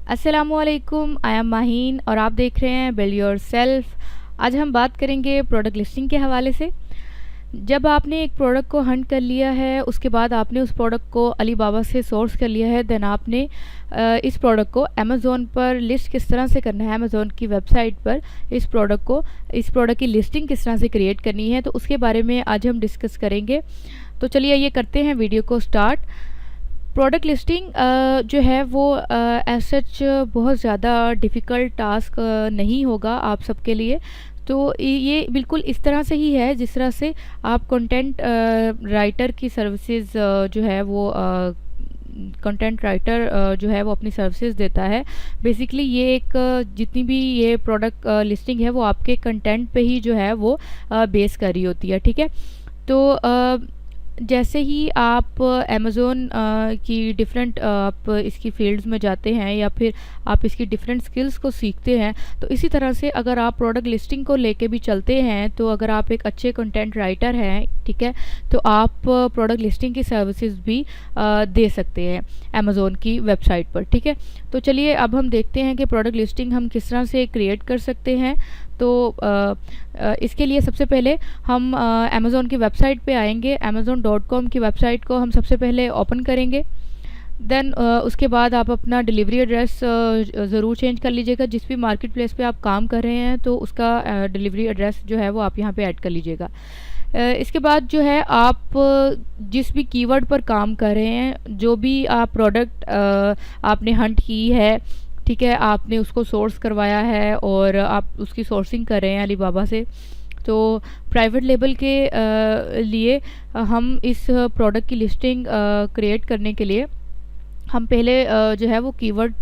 अस्सलामुअलैकुम, I am Maheen और आप देख रहे हैं बिल्ड योर सेल्फ। आज हम बात करेंगे प्रोडक्ट लिस्टिंग के हवाले से। जब आपने एक प्रोडक्ट को हंट कर लिया है, उसके बाद आपने उस प्रोडक्ट को अलीबाबा से सोर्स कर लिया है, देन आपने इस प्रोडक्ट को अमेज़ोन पर लिस्ट किस तरह से करना है, अमेज़ोन की वेबसाइट पर इस प्रोडक्ट की लिस्टिंग किस तरह से क्रिएट करनी है, तो उसके बारे में आज हम डिस्कस करेंगे। तो चलिए ये करते हैं वीडियो को स्टार्ट। प्रोडक्ट लिस्टिंग जो है वो एज सच बहुत ज़्यादा डिफ़िकल्ट टास्क नहीं होगा आप सबके लिए। तो ये बिल्कुल इस तरह से ही है जिस तरह से आप कंटेंट राइटर की सर्विसेज जो है वो कंटेंट राइटर जो है वो अपनी सर्विसेज देता है। बेसिकली ये एक जितनी भी ये प्रोडक्ट लिस्टिंग है वो आपके कंटेंट पे ही जो है वो बेस कर रही होती है, ठीक है। तो जैसे ही आप अमेज़ोन की डिफरेंट आप इसकी फील्ड्स में जाते हैं या फिर आप इसकी डिफरेंट स्किल्स को सीखते हैं, तो इसी तरह से अगर आप प्रोडक्ट लिस्टिंग को लेके भी चलते हैं, तो अगर आप एक अच्छे कंटेंट राइटर हैं, ठीक है, तो आप प्रोडक्ट लिस्टिंग की सर्विसेज भी दे सकते हैं अमेज़ोन की वेबसाइट पर, ठीक है। तो चलिए अब हम देखते हैं कि प्रोडक्ट लिस्टिंग हम किस तरह से क्रिएट कर सकते हैं। तो इसके लिए सबसे पहले हम अमेज़ोन की वेबसाइट पे आएंगे। amazon.com की वेबसाइट को हम सबसे पहले ओपन करेंगे। देन उसके बाद आप अपना डिलीवरी एड्रेस ज़रूर चेंज कर लीजिएगा। जिस भी मार्केट प्लेस पे आप काम कर रहे हैं तो उसका डिलीवरी एड्रेस जो है वो आप यहाँ पे ऐड कर लीजिएगा। इसके बाद जो है आप जिस भी कीवर्ड पर काम कर रहे हैं, जो भी आप प्रोडक्ट आपने हंट की है, ठीक है, आपने उसको सोर्स करवाया है और आप उसकी सोर्सिंग कर रहे हैं अलीबाबा से, तो प्राइवेट लेबल के लिए हम इस प्रोडक्ट की लिस्टिंग क्रिएट करने के लिए हम पहले जो है वो कीवर्ड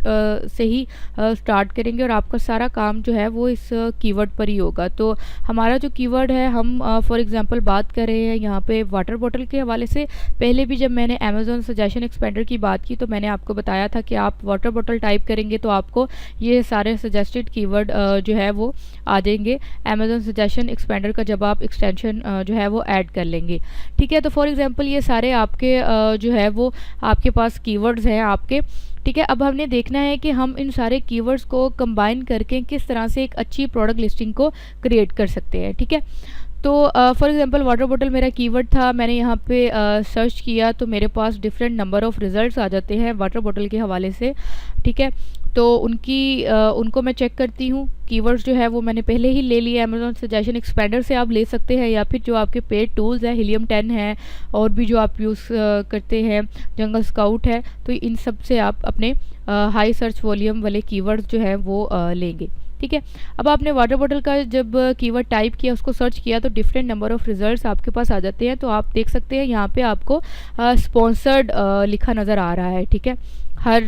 से ही स्टार्ट करेंगे और आपका सारा काम जो है वो इस कीवर्ड पर ही होगा। तो हमारा जो कीवर्ड है, हम फॉर एग्जांपल बात कर रहे हैं यहाँ पे वाटर बॉटल के हवाले से। पहले भी जब मैंने अमेज़ॉन सजेशन एक्सपेंडर की बात की तो मैंने आपको बताया था कि आप वाटर बॉटल टाइप करेंगे तो आपको ये सारे सजेस्टेड कीवर्ड जो है वो आ जाएंगे अमेज़ॉन सजेशन एक्सपेंडर का, जब आप एक्सटेंशन जो है वो ऐड कर लेंगे, ठीक है। तो फॉर एग्जांपल ये सारे आपके जो है वो आपके पास कीवर्ड्स हैं आपके, ठीक है। अब हमने देखना है कि हम इन सारे कीवर्ड्स को कंबाइन करके किस तरह से एक अच्छी प्रोडक्ट लिस्टिंग को क्रिएट कर सकते हैं, ठीक है। तो फॉर एग्जांपल वाटर बॉटल मेरा कीवर्ड था, मैंने यहाँ पे सर्च किया तो मेरे पास डिफरेंट नंबर ऑफ़ रिजल्ट्स आ जाते हैं वाटर बॉटल के हवाले से, ठीक है। तो उनको मैं चेक करती हूँ। कीवर्ड्स जो है वो मैंने पहले ही ले लिया अमेज़ॉन सजेशन एक्सपेंडर से, आप ले सकते हैं, या फिर जो आपके पेड टूल्स हैं, हीलियम 10 है और भी जो आप यूज़ करते हैं, जंगल स्काउट है, तो इन सब से आप अपने हाई सर्च वॉल्यूम वाले कीवर्ड्स जो हैं वो लेंगे, ठीक है। अब आपने वाटर बॉटल का जब कीवर्ड टाइप किया, उसको सर्च किया, तो डिफरेंट नंबर ऑफ़ रिजल्ट्स आपके पास आ जाते हैं। तो आप देख सकते हैं यहाँ पे आपको स्पॉन्सर्ड लिखा नज़र आ रहा है, ठीक है। हर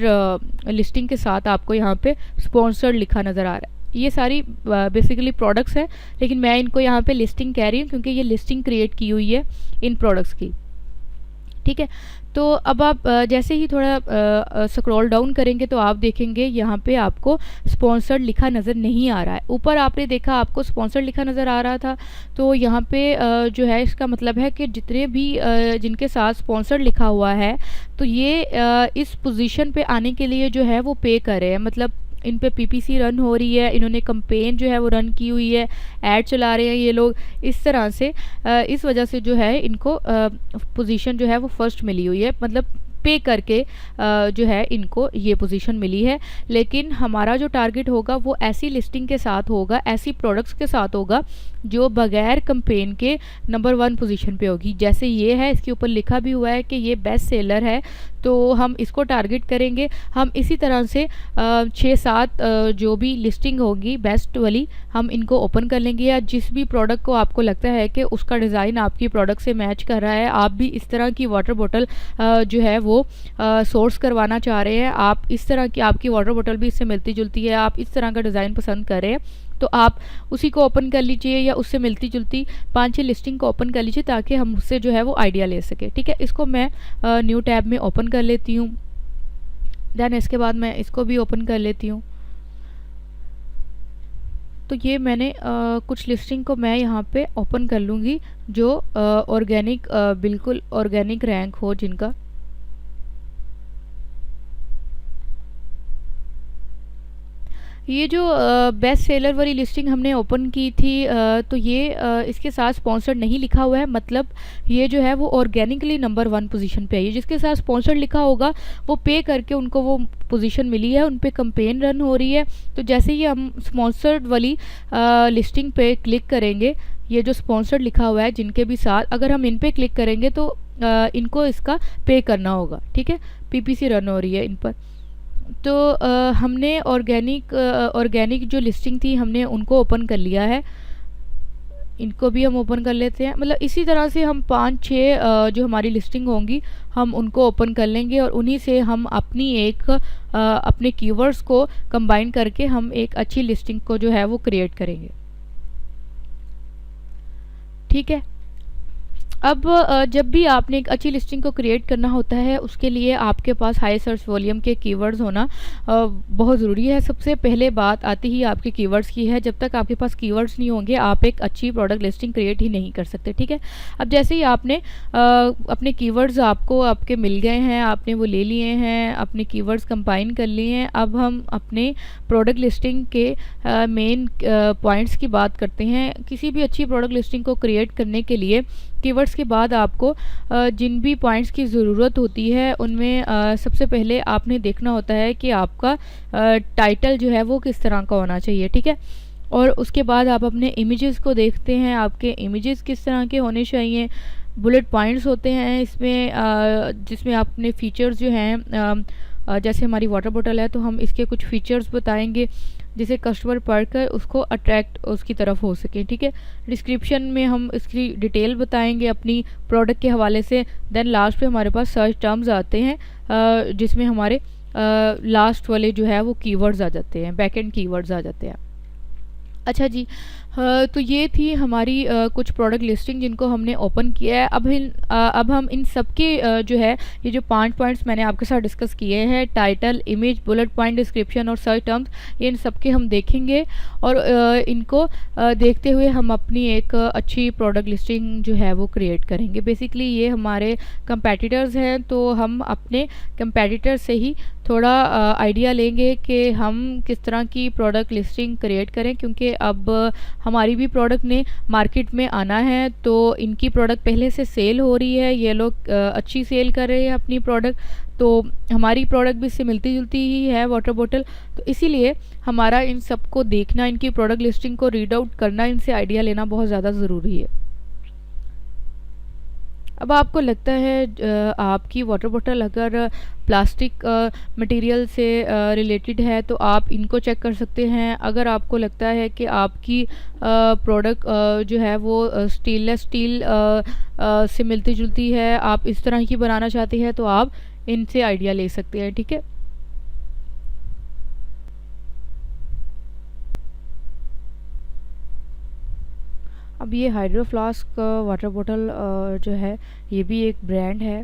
लिस्टिंग के साथ आपको यहाँ पे स्पॉन्सर्ड लिखा नज़र आ रहा है। ये सारी बेसिकली प्रोडक्ट्स हैं, लेकिन मैं इनको यहाँ पे लिस्टिंग कह रही हूँ क्योंकि ये लिस्टिंग क्रिएट की हुई है इन प्रोडक्ट्स की, ठीक है। तो अब आप जैसे ही थोड़ा स्क्रॉल डाउन करेंगे तो आप देखेंगे यहाँ पे आपको स्पॉन्सर्ड लिखा नज़र नहीं आ रहा है। ऊपर आपने देखा आपको स्पॉन्सर्ड लिखा नज़र आ रहा था, तो यहाँ पे जो है इसका मतलब है कि जितने भी जिनके साथ स्पॉन्सर्ड लिखा हुआ है, तो ये इस पोजीशन पे आने के लिए जो है वो पे कर रहे हैं, मतलब इन पे पीपीसी रन हो रही है, इन्होंने कैंपेन जो है वो रन की हुई है, ऐड चला रहे हैं ये लोग, इस तरह से इस वजह से जो है इनको पोजीशन जो है वो फर्स्ट मिली हुई है, मतलब पे करके जो है इनको ये पोजीशन मिली है। लेकिन हमारा जो टारगेट होगा वो ऐसी लिस्टिंग के साथ होगा, ऐसी प्रोडक्ट्स के साथ होगा जो बगैर कैंपेन के नंबर 1 पोजीशन पे होगी। जैसे ये है, इसके ऊपर लिखा भी हुआ है कि ये बेस्ट सेलर है, तो हम इसको टारगेट करेंगे। हम इसी तरह से 6-7 जो भी लिस्टिंग होगी बेस्ट वाली, हम इनको ओपन कर लेंगे। या जिस भी प्रोडक्ट को आपको लगता है कि उसका डिज़ाइन आपकी प्रोडक्ट से मैच कर रहा है, आप भी इस तरह की वाटर बॉटल जो है वो सोर्स करवाना चाह रहे हैं, आप इस तरह की, आपकी वाटर बॉटल भी इससे मिलती जुलती है, आप इस तरह का डिज़ाइन पसंद कर रहे हैं, तो आप उसी को ओपन कर लीजिए या उससे मिलती जुलती 5-6 लिस्टिंग को ओपन कर लीजिए ताकि हम उससे जो है वो आइडिया ले सके, ठीक है। इसको मैं न्यू टैब में ओपन कर लेती हूँ। देन इसके बाद मैं इसको भी ओपन कर लेती हूँ। तो ये मैंने कुछ लिस्टिंग को मैं यहाँ पे ओपन कर लूँगी जो ऑर्गेनिक बिल्कुल ऑर्गेनिक रैंक हो जिनका। ये जो बेस्ट सेलर वाली लिस्टिंग हमने ओपन की थी, तो ये इसके साथ स्पॉन्सर्ड नहीं लिखा हुआ है, मतलब ये जो है वो ऑर्गेनिकली नंबर 1 पोजीशन पे है। ये जिसके साथ स्पॉन्सर्ड लिखा होगा वो पे करके उनको वो पोजीशन मिली है, उन पे कैंपेन रन हो रही है। तो जैसे ही हम स्पॉन्सर्ड वाली लिस्टिंग पे क्लिक करेंगे, ये जो स्पॉन्सर्ड लिखा हुआ है जिनके भी साथ, अगर हम इन पे क्लिक करेंगे तो इनको इसका पे करना होगा, ठीक है। पीपीसी रन हो रही है इन पर। तो हमने ऑर्गेनिक जो लिस्टिंग थी हमने उनको ओपन कर लिया है, इनको भी हम ओपन कर लेते हैं। मतलब इसी तरह से हम 5-6 जो हमारी लिस्टिंग होंगी हम उनको ओपन कर लेंगे और उन्हीं से हम अपनी अपने कीवर्ड्स को कंबाइन करके हम एक अच्छी लिस्टिंग को जो है वो क्रिएट करेंगे, ठीक है। अब जब भी आपने एक अच्छी लिस्टिंग को क्रिएट करना होता है उसके लिए आपके पास हाई सर्च वॉल्यूम के कीवर्ड्स होना बहुत ज़रूरी है। सबसे पहले बात आती ही आपके कीवर्ड्स की है। जब तक आपके पास कीवर्ड्स नहीं होंगे आप एक अच्छी प्रोडक्ट लिस्टिंग क्रिएट ही नहीं कर सकते, ठीक है। अब जैसे ही आपने अपने कीवर्ड्स आपके मिल गए हैं, आपने वो ले लिए हैं, अपने कीवर्ड्स कंबाइन कर लिए हैं, अब हम अपने प्रोडक्ट लिस्टिंग के मेन पॉइंट्स की बात करते हैं। किसी भी अच्छी प्रोडक्ट लिस्टिंग को क्रिएट करने के लिए कीवर्ड्स के बाद आपको जिन भी पॉइंट्स की ज़रूरत होती है उनमें सबसे पहले आपने देखना होता है कि आपका टाइटल जो है वो किस तरह का होना चाहिए, ठीक है। और उसके बाद आप अपने इमेजेस को देखते हैं, आपके इमेजेस किस तरह के होने चाहिए। बुलेट पॉइंट्स होते हैं इसमें जिसमें आपने फीचर्स जो हैं जैसे हमारी वाटर बोतल है तो हम इसके कुछ फीचर्स बताएंगे जिसे कस्टमर पढ़कर उसको अट्रैक्ट उसकी तरफ हो सके, ठीक है। डिस्क्रिप्शन में हम इसकी डिटेल बताएंगे अपनी प्रोडक्ट के हवाले से। देन लास्ट पे हमारे पास सर्च टर्म्स आते हैं जिसमें हमारे लास्ट वाले जो है वो कीवर्ड्स आ जाते हैं, बैक एंड कीवर्ड्स आ जाते हैं। अच्छा जी, तो ये थी हमारी कुछ प्रोडक्ट लिस्टिंग जिनको हमने ओपन किया है। अब हम इन सब के जो है ये जो 5 पॉइंट्स मैंने आपके साथ डिस्कस किए हैं, title, image, bullet point, description और सर्च टर्म्स, ये इन सब के हम देखेंगे और इनको देखते हुए हम अपनी एक अच्छी प्रोडक्ट लिस्टिंग जो है वो क्रिएट करेंगे। बेसिकली ये हमारे कंपेटिटर्स हैं तो हम अपने कंपेटिटर से ही थोड़ा आइडिया लेंगे कि हम किस तरह की प्रोडक्ट लिस्टिंग क्रिएट करें, क्योंकि अब हमारी भी प्रोडक्ट ने मार्केट में आना है। तो इनकी प्रोडक्ट पहले से सेल हो रही है, ये लोग अच्छी सेल कर रहे हैं अपनी प्रोडक्ट, तो हमारी प्रोडक्ट भी इससे मिलती जुलती ही है वाटर बॉटल। तो इसीलिए हमारा इन सबको देखना, इनकी प्रोडक्ट लिस्टिंग को रीड आउट करना, इनसे आइडिया लेना बहुत ज़्यादा ज़रूरी है। अब आपको लगता है आपकी वाटर बॉटल अगर प्लास्टिक मटेरियल से रिलेटेड है तो आप इनको चेक कर सकते हैं। अगर आपको लगता है कि आपकी प्रोडक्ट जो है वो स्टेनलेस स्टील से मिलती जुलती है, आप इस तरह की बनाना चाहते हैं, तो आप इनसे आइडिया ले सकते हैं, ठीक है। अब ये हाइड्रो फ्लास्क वाटर बॉटल जो है ये भी एक ब्रांड है,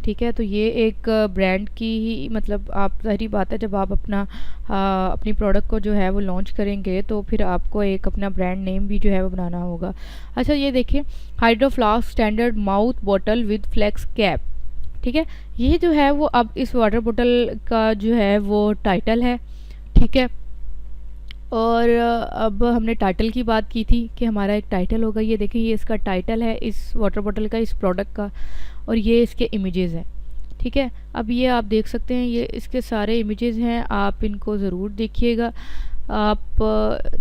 ठीक है। तो ये एक ब्रांड की ही, मतलब आप ज़ाहिर बात है जब आप अपनी प्रोडक्ट को जो है वो लॉन्च करेंगे तो फिर आपको एक अपना ब्रांड नेम भी जो है वो बनाना होगा। अच्छा, ये देखिए, Hydro Flask standard mouth bottle with flex cap, ठीक है। ये जो है वो अब इस वाटर बॉटल का जो है वो टाइटल है, ठीक है। और अब हमने टाइटल की बात की थी कि हमारा एक टाइटल होगा। ये देखिए, ये इसका टाइटल है इस वाटर बॉटल का, इस प्रोडक्ट का, और ये इसके इमेजेस हैं, ठीक है। अब ये आप देख सकते हैं, ये इसके सारे इमेजेस हैं, आप इनको ज़रूर देखिएगा। आप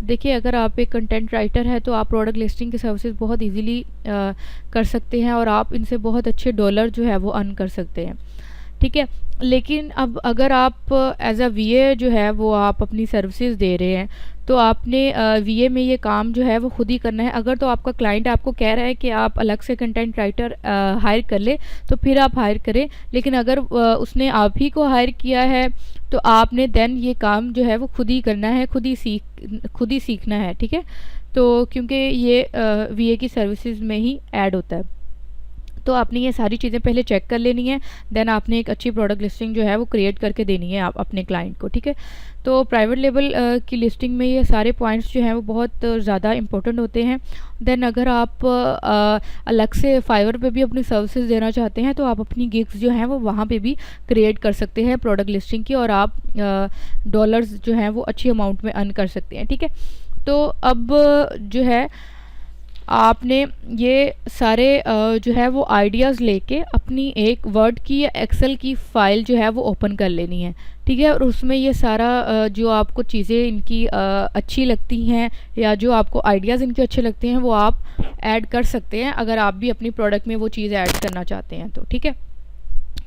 देखिए, अगर आप एक कंटेंट राइटर है तो आप प्रोडक्ट लिस्टिंग की सर्विसेज बहुत इजीली कर सकते हैं और आप इनसे बहुत अच्छे डॉलर जो है वो अर्न कर सकते हैं, ठीक है। लेकिन अब अगर आप एज अ वीए जो है वो आप अपनी सर्विसेज दे रहे हैं तो आपने वीए में ये काम जो है वो खुद ही करना है। अगर तो आपका क्लाइंट आपको कह रहा है कि आप अलग से कंटेंट राइटर हायर कर ले तो फिर आप हायर करें, लेकिन अगर उसने आप ही को हायर किया है तो आपने देन ये काम जो है वो खुद ही करना है, खुद ही सीखना है, ठीक है। तो क्योंकि ये वीए की सर्विसेज में ही ऐड होता है। तो आपने ये सारी चीज़ें पहले चेक कर लेनी है, देन आपने एक अच्छी प्रोडक्ट लिस्टिंग जो है वो क्रिएट करके देनी है आप अपने क्लाइंट को, ठीक है। तो प्राइवेट लेबल की लिस्टिंग में ये सारे पॉइंट्स जो हैं वो बहुत ज़्यादा इंपॉर्टेंट होते हैं। देन अगर आप अलग से फाइवर पे भी अपनी सर्विसेज देना चाहते हैं तो आप अपनी गिग्स जो हैं वो वहाँ पे भी क्रिएट कर सकते हैं प्रोडक्ट लिस्टिंग की, और आप डॉलर्स जो हैं वो अच्छी अमाउंट में अर्न कर सकते हैं, ठीक है। तो अब जो है आपने ये सारे जो है वो आइडियाज़ लेके अपनी एक वर्ड की या एक्सेल की फ़ाइल जो है वो ओपन कर लेनी है, ठीक है। और उसमें ये सारा जो आपको चीज़ें इनकी अच्छी लगती हैं या जो आपको आइडियाज़ इनके अच्छे लगते हैं वो आप ऐड कर सकते हैं, अगर आप भी अपनी प्रोडक्ट में वो चीज़ ऐड करना चाहते हैं तो, ठीक है।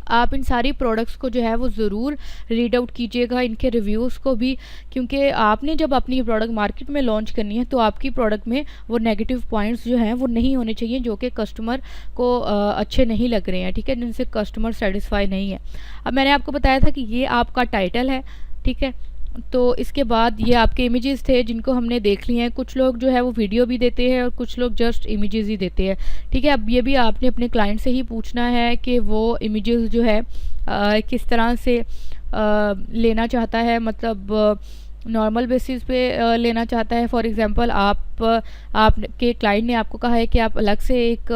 आप इन सारी प्रोडक्ट्स को जो है वो ज़रूर रीड आउट कीजिएगा, इनके रिव्यूज़ को भी, क्योंकि आपने जब अपनी प्रोडक्ट मार्केट में लॉन्च करनी है तो आपकी प्रोडक्ट में वो नेगेटिव पॉइंट्स जो हैं वो नहीं होने चाहिए जो कि कस्टमर को अच्छे नहीं लग रहे हैं, ठीक है, जिनसे कस्टमर सेटिस्फाई नहीं है। अब मैंने आपको बताया था कि ये आपका टाइटल है, ठीक है। तो इसके बाद ये आपके इमेजेस थे जिनको हमने देख लिए हैं। कुछ लोग जो है वो वीडियो भी देते हैं और कुछ लोग जस्ट इमेजेस ही देते हैं, ठीक है। अब ये भी आपने अपने क्लाइंट से ही पूछना है कि वो इमेजेस जो है किस तरह से लेना चाहता है, मतलब नॉर्मल बेसिस पे लेना चाहता है। फॉर एग्जांपल आपके क्लाइंट ने आपको कहा है कि आप अलग से एक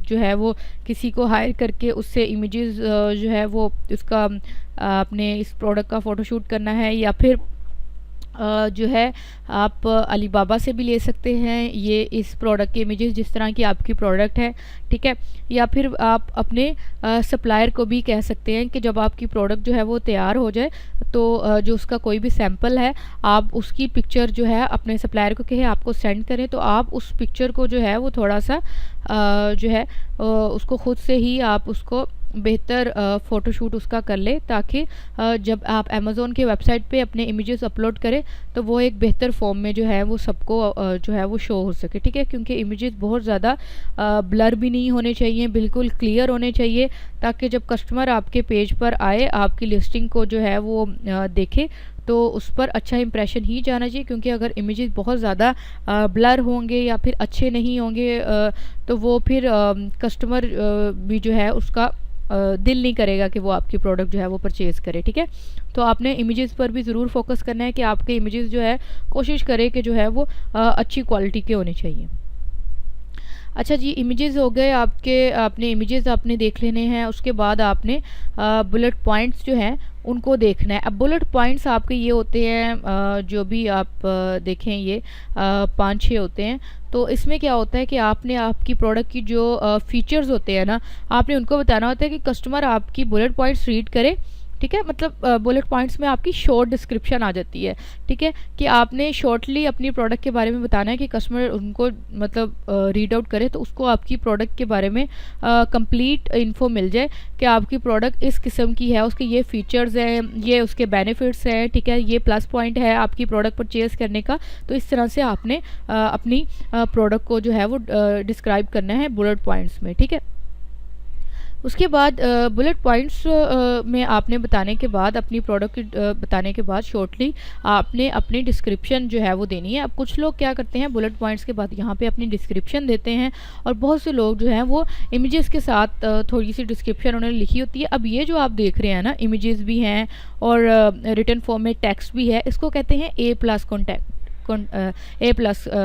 जो है वो किसी को हायर करके उससे इमेजेस जो है वो उसका आपने इस प्रोडक्ट का फ़ोटोशूट करना है, या फिर जो है आप अलीबाबा से भी ले सकते हैं ये इस प्रोडक्ट के इमेजेस जिस तरह की आपकी प्रोडक्ट है, ठीक है। या फिर आप अपने सप्लायर को भी कह सकते हैं कि जब आपकी प्रोडक्ट जो है वो तैयार हो जाए तो जो उसका कोई भी सैंपल है आप उसकी पिक्चर जो है अपने सप्लायर को कहे आपको सेंड करें, तो आप उस पिक्चर को जो है वो थोड़ा सा जो है उसको ख़ुद से ही आप उसको बेहतर फ़ोटोशूट उसका कर ले, ताकि जब आप अमेज़ोन के वेबसाइट पे अपने इमेजेस अपलोड करें तो वो एक बेहतर फॉर्म में जो है वो सबको जो है वो शो हो सके, ठीक है। क्योंकि इमेजेस बहुत ज़्यादा ब्लर भी नहीं होने चाहिए, बिल्कुल क्लियर होने चाहिए, ताकि जब कस्टमर आपके पेज पर आए आपकी लिस्टिंग को जो है वो देखे तो उस पर अच्छा इंप्रेशन ही जाना चाहिए। क्योंकि अगर इमेजेस बहुत ज़्यादा ब्लर होंगे या फिर अच्छे नहीं होंगे तो वो फिर कस्टमर भी जो है उसका दिल नहीं करेगा कि वो आपकी प्रोडक्ट जो है वो परचेज़ करे, ठीक है। तो आपने इमेजेस पर भी ज़रूर फोकस करना है कि आपके इमेजेस जो है कोशिश करें कि जो है वो अच्छी क्वालिटी के होने चाहिए। अच्छा जी, इमेजेस हो गए आपके, आपने इमेजेस आपने देख लेने हैं। उसके बाद आपने बुलेट पॉइंट्स जो हैं उनको देखना है। अब बुलेट पॉइंट्स आपके ये होते हैं जो भी आप देखें ये 5-6 होते हैं। तो इसमें क्या होता है कि आपने आपकी प्रोडक्ट की जो फीचर्स होते हैं ना, आपने उनको बताना होता है कि कस्टमर आपकी बुलेट पॉइंट्स रीड करे, ठीक है। मतलब बुलेट पॉइंट्स में आपकी शॉर्ट डिस्क्रिप्शन आ जाती है, ठीक है, कि आपने शॉर्टली अपनी प्रोडक्ट के बारे में बताना है कि कस्टमर उनको मतलब रीड आउट करे तो उसको आपकी प्रोडक्ट के बारे में कंप्लीट इन्फो मिल जाए कि आपकी प्रोडक्ट इस किस्म की है, उसके ये फीचर्स हैं, ये उसके बेनिफिट्स हैं, ठीक है, ये प्लस पॉइंट है आपकी प्रोडक्ट परचेज़ करने का। तो इस तरह से आपने अपनी प्रोडक्ट को जो है वो डिस्क्राइब करना है बुलेट पॉइंट्स में, ठीक है। उसके बाद बुलेट पॉइंट्स में आपने बताने के बाद अपनी प्रोडक्ट की बताने के बाद शॉर्टली आपने अपनी डिस्क्रिप्शन जो है वो देनी है। अब कुछ लोग क्या करते हैं, बुलेट पॉइंट्स के बाद यहाँ पे अपनी डिस्क्रिप्शन देते हैं, और बहुत से लोग जो हैं वो इमेजेस के साथ थोड़ी सी डिस्क्रिप्शन उन्होंने लिखी होती है। अब ये जो आप देख रहे हैं ना, इमेजेस भी हैं और रिटन फॉर्म में टेक्स्ट भी है, इसको कहते हैं A+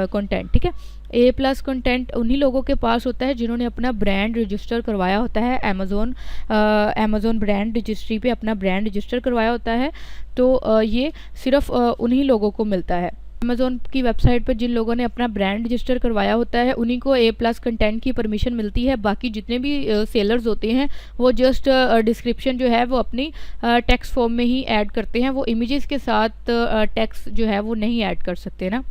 कंटेंट, ठीक है। A+ कंटेंट उन्हीं लोगों के पास होता है जिन्होंने अपना ब्रांड रजिस्टर करवाया होता है अमेज़ोन ब्रांड रजिस्ट्री पे अपना ब्रांड रजिस्टर करवाया होता है। तो ये सिर्फ उन्हीं लोगों को मिलता है। अमेज़ोन की वेबसाइट पर जिन लोगों ने अपना ब्रांड रजिस्टर करवाया होता है उन्हीं को A+ कंटेंट की परमिशन मिलती है। बाकी जितने भी सेलर्स होते हैं वो जस्ट डिस्क्रिप्शन जो है वो अपनी टेक्स्ट फॉर्म में ही ऐड करते हैं, वो इमेजेस के साथ टेक्स्ट जो है वो नहीं ऐड कर सकते ना,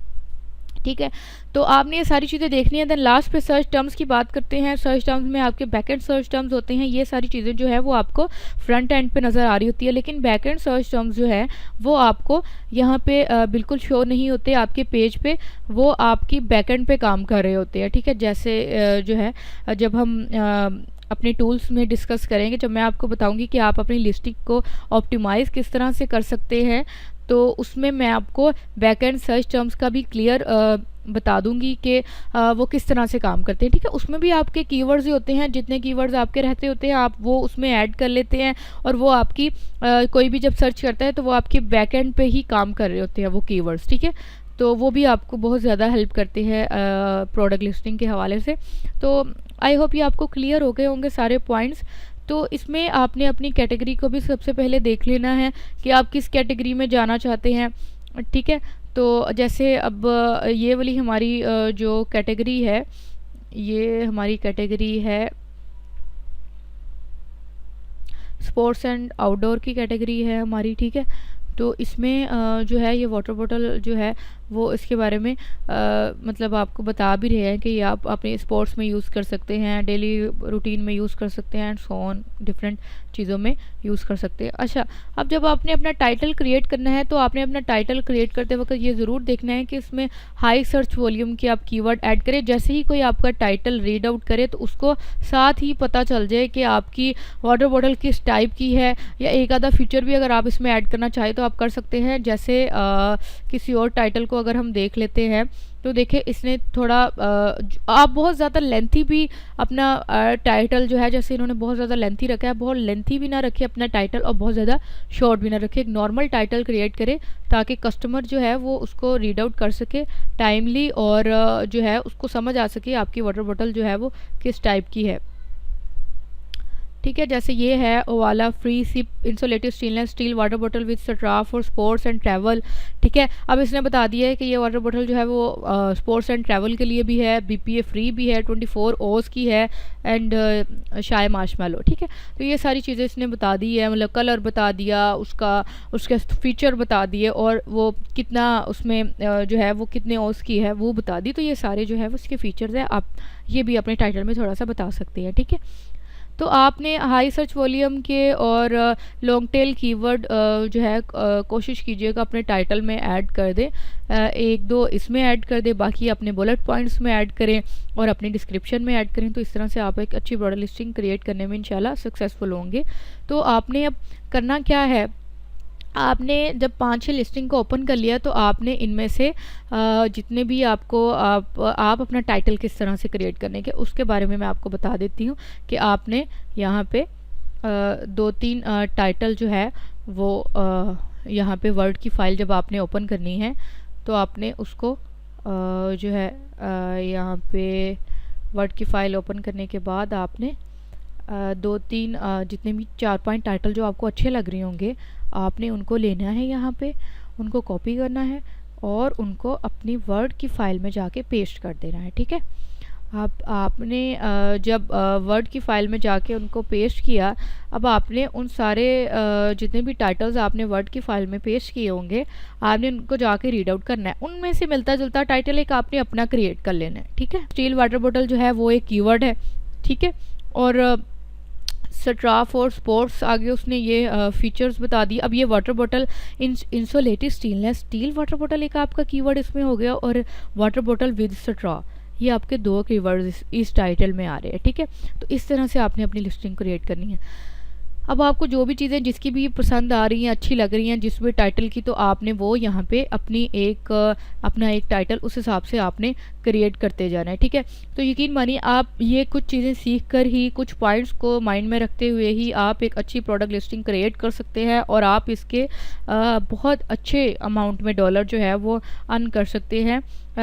ठीक है। तो आपने ये सारी चीज़ें देखनी है। देन लास्ट पे सर्च टर्म्स की बात करते हैं। सर्च टर्म्स में आपके बैकएंड सर्च टर्म्स होते हैं, ये सारी चीज़ें जो है वो आपको फ्रंट एंड पे नज़र आ रही होती है, लेकिन बैकएंड सर्च टर्म्स जो है वो आपको यहाँ पे बिल्कुल शो नहीं होते आपके पेज पे, वो आपकी बैकएंड पे काम कर रहे होते हैं, ठीक है। जैसे जो है जब हम अपने टूल्स में डिस्कस करेंगे, जब मैं आपको बताऊंगी कि आप अपनी लिस्टिंग को ऑप्टिमाइज़ किस तरह से कर सकते हैं, तो उसमें मैं आपको बैकएंड सर्च टर्म्स का भी क्लियर बता दूंगी कि वो किस तरह से काम करते हैं, ठीक है। उसमें भी आपके कीवर्ड्स ही होते हैं, जितने कीवर्ड्स आपके रहते होते हैं आप वो उसमें ऐड कर लेते हैं, और वो आपकी कोई भी जब सर्च करता है तो वो आपके बैकएंड पे ही काम कर रहे होते हैं वो कीवर्ड्स, ठीक है। तो वो भी आपको बहुत ज़्यादा हेल्प करते हैं प्रोडक्ट लिस्टिंग के हवाले से। तो आई होप ये आपको क्लियर हो गए होंगे सारे पॉइंट्स। तो इसमें आपने अपनी कैटेगरी को भी सबसे पहले देख लेना है कि आप किस कैटेगरी में जाना चाहते हैं, ठीक है। तो जैसे अब ये वाली हमारी जो कैटेगरी है, ये हमारी कैटेगरी है स्पोर्ट्स एंड आउटडोर की कैटेगरी है हमारी, ठीक है। तो इसमें जो है ये वाटर बॉटल जो है वो इसके बारे में मतलब आपको बता भी रहे हैं कि ये आप अपने स्पोर्ट्स में यूज़ कर सकते हैं, डेली रूटीन में यूज़ कर सकते हैं, एंड सो ऑन डिफरेंट चीज़ों में यूज़ कर सकते हैं। अच्छा, अब जब आपने अपना टाइटल क्रिएट करना है तो आपने अपना टाइटल क्रिएट करते वक्त ये ज़रूर देखना है कि इसमें हाई सर्च वॉल्यूम के आप कीवर्ड ऐड करें। जैसे ही कोई आपका टाइटल रीड आउट करे तो उसको साथ ही पता चल जाए कि आपकी वाटर बॉटल किस टाइप की है, या एक आधा फीचर भी अगर आप इसमें ऐड करना चाहें तो आप कर सकते हैं। जैसे किसी और टाइटल को अगर हम देख लेते हैं तो देखिए इसने थोड़ा आप बहुत ज़्यादा लेंथी भी अपना टाइटल जो है, जैसे इन्होंने बहुत ज़्यादा लेंथी रखा है, बहुत लेंथी भी ना रखे अपना टाइटल और बहुत ज़्यादा शॉर्ट भी ना रखे। एक नॉर्मल टाइटल क्रिएट करें ताकि कस्टमर जो है वो उसको रीड आउट कर सके टाइमली, और जो है उसको समझ आ सके आपकी वाटर बॉटल जो है वो किस टाइप की है, ठीक है। जैसे ये है Owala free sip insulated stainless steel water bottle with straw for sports and travel, ठीक है। अब इसने बता दिया है कि ये वाटर बॉटल जो है वो स्पोर्ट्स एंड ट्रैवल के लिए भी है, बीपीए फ्री भी है, 24 ओज की है, एंड शाय मार्शमैलो, ठीक है। तो ये सारी चीज़ें इसने बता दी है, मतलब कलर बता दिया उसके फीचर बता दिए, और वो कितना उसमें जो है वो कितने ओज की है वो बता दी। तो ये सारे जो है वो उसके फीचर्स है, आप ये भी अपने टाइटल में थोड़ा सा बता सकते हैं, ठीक है। तो आपने हाई सर्च वॉल्यूम के और लॉन्ग टेल कीवर्ड जो है कोशिश कीजिएगा अपने टाइटल में ऐड कर दें, एक दो इसमें ऐड कर दें, बाकी अपने बुलेट पॉइंट्स में ऐड करें और अपने डिस्क्रिप्शन में ऐड करें। तो इस तरह से आप एक अच्छी प्रोडक्ट लिस्टिंग क्रिएट करने में इंशाल्लाह सक्सेसफुल होंगे। तो आपने अब करना क्या है, आपने जब 5-6 लिस्टिंग को ओपन कर लिया तो आपने इनमें से जितने भी आपको आप अपना टाइटल किस तरह से क्रिएट करने के उसके बारे में मैं आपको बता देती हूँ कि आपने यहाँ पे 2-3 टाइटल जो है वो यहाँ पे वर्ड की फ़ाइल जब आपने ओपन करनी है तो आपने उसको जो है यहाँ पे वर्ड की फ़ाइल ओपन करने के बाद आपने 2-3 जितने भी 4-5 टाइटल जो आपको अच्छे लग रहे होंगे आपने उनको लेना है, यहाँ पे उनको कॉपी करना है और उनको अपनी वर्ड की फ़ाइल में जाके पेस्ट कर देना है, ठीक है। आपने जब वर्ड की फ़ाइल में जाके उनको पेस्ट किया, अब आपने उन सारे जितने भी टाइटल्स आपने वर्ड की फ़ाइल में पेस्ट किए होंगे आपने उनको जाके रीड आउट करना है। उनमें से मिलता जुलता टाइटल एक आपने अपना क्रिएट कर लेना है, ठीक है। स्टील वाटर बॉटल जो है वो एक कीवर्ड है, ठीक है। और स्ट्राफ और स्पोर्ट्स आगे उसने ये फीचर्स बता दी। अब ये water bottle insulated stainless steel water bottle एक आपका कीवर्ड इसमें हो गया, और वाटर बॉटल विद स्ट्रॉ ये आपके 2 कीवर्ड्स इस टाइटल में आ रहे हैं, ठीक है। तो इस तरह से आपने अपनी लिस्टिंग क्रिएट करनी है। अब आपको जो भी चीज़ें जिसकी भी पसंद आ रही हैं, अच्छी लग रही हैं जिस भी टाइटल की, तो आपने वो यहाँ पे अपनी अपना एक टाइटल उस हिसाब से आपने क्रिएट करते जाना है, ठीक है। तो यकीन मानिए आप ये कुछ चीज़ें सीख कर ही, कुछ पॉइंट्स को माइंड में रखते हुए ही आप एक अच्छी प्रोडक्ट लिस्टिंग क्रिएट कर सकते हैं, और आप इसके बहुत अच्छे अमाउंट में डॉलर जो है वो अर्न कर सकते हैं।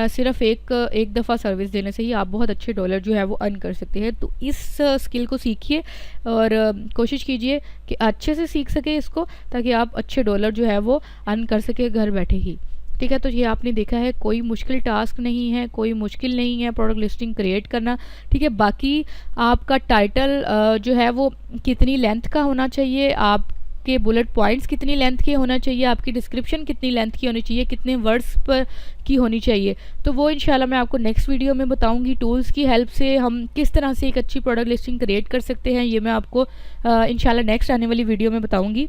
सिर्फ एक दफ़ा सर्विस देने से ही आप बहुत अच्छे डॉलर जो है वो अर्न कर सकते हैं। तो इस स्किल को सीखिए और कोशिश कीजिए कि अच्छे से सीख सके इसको, ताकि आप अच्छे डॉलर जो है वो अर्न कर सके घर बैठे ही, ठीक है। तो ये आपने देखा है कोई मुश्किल टास्क नहीं है, कोई मुश्किल नहीं है प्रोडक्ट लिस्टिंग क्रिएट करना, ठीक है। बाकी आपका टाइटल जो है वो कितनी लेंथ का होना चाहिए, आपके बुलेट पॉइंट्स कितनी लेंथ के होना चाहिए, आपकी डिस्क्रिप्शन कितनी लेंथ की होनी चाहिए, कितने वर्ड्स पर की होनी चाहिए, तो वो इंशाल्लाह मैं आपको नेक्स्ट वीडियो में बताऊंगी। टूल्स की हेल्प से हम किस तरह से एक अच्छी प्रोडक्ट लिस्टिंग क्रिएट कर सकते हैं, ये मैं आपको इंशाल्लाह नेक्स्ट आने वाली वीडियो में बताऊंगी।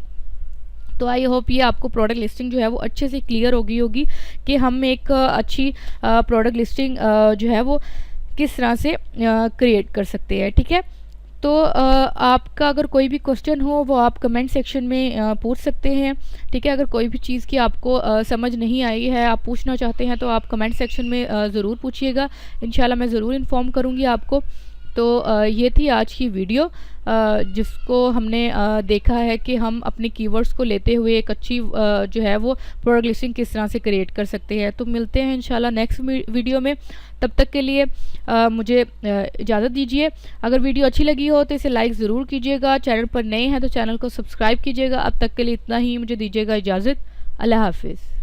तो आई होप ये आपको प्रोडक्ट लिस्टिंग जो है वो अच्छे से क्लियर हो गई होगी कि हम एक अच्छी प्रोडक्ट लिस्टिंग जो है वो किस तरह से क्रिएट कर सकते हैं, ठीक है। तो आपका अगर कोई भी क्वेश्चन हो वो आप कमेंट सेक्शन में पूछ सकते हैं, ठीक है। अगर कोई भी चीज़ की आपको समझ नहीं आई है, आप पूछना चाहते हैं, तो आप कमेंट सेक्शन में ज़रूर पूछिएगा। इंशाल्लाह मैं ज़रूर इन्फॉर्म करूँगी आपको। तो ये थी आज की वीडियो, जिसको हमने देखा है कि हम अपने कीवर्ड्स को लेते हुए एक अच्छी जो है वो प्रोडक्ट लिस्टिंग किस तरह से क्रिएट कर सकते हैं। तो मिलते हैं इंशाल्लाह नेक्स्ट वीडियो में। तब तक के लिए मुझे इजाज़त दीजिए। अगर वीडियो अच्छी लगी हो तो इसे लाइक ज़रूर कीजिएगा। चैनल पर नए हैं तो चैनल को सब्सक्राइब कीजिएगा। अब तक के लिए इतना ही, मुझे दीजिएगा इजाज़त। अल्लाह हाफिज़।